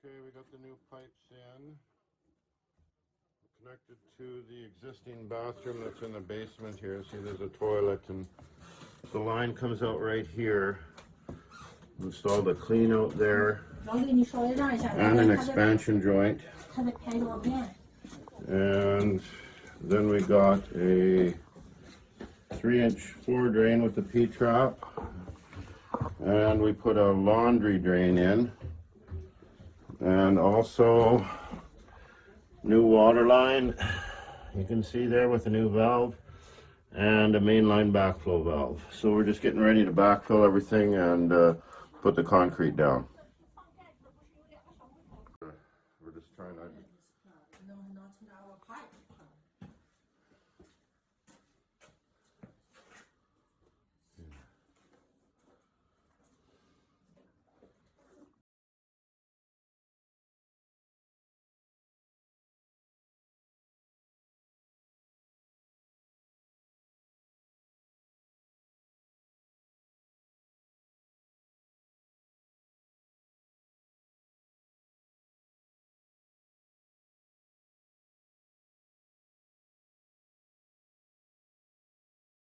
Okay, we got the new pipes in. Connected to the existing bathroom that's in the basement here. See, there's a toilet, and the line comes out right here. Installed a clean out there and an expansion joint. And then we got a 3-inch floor drain with a P-trap. And we put a laundry drain in. And also new water line, you can see there, with a new valve and a mainline backflow valve. So we're just getting ready to backfill everything and put the concrete down. We're just trying to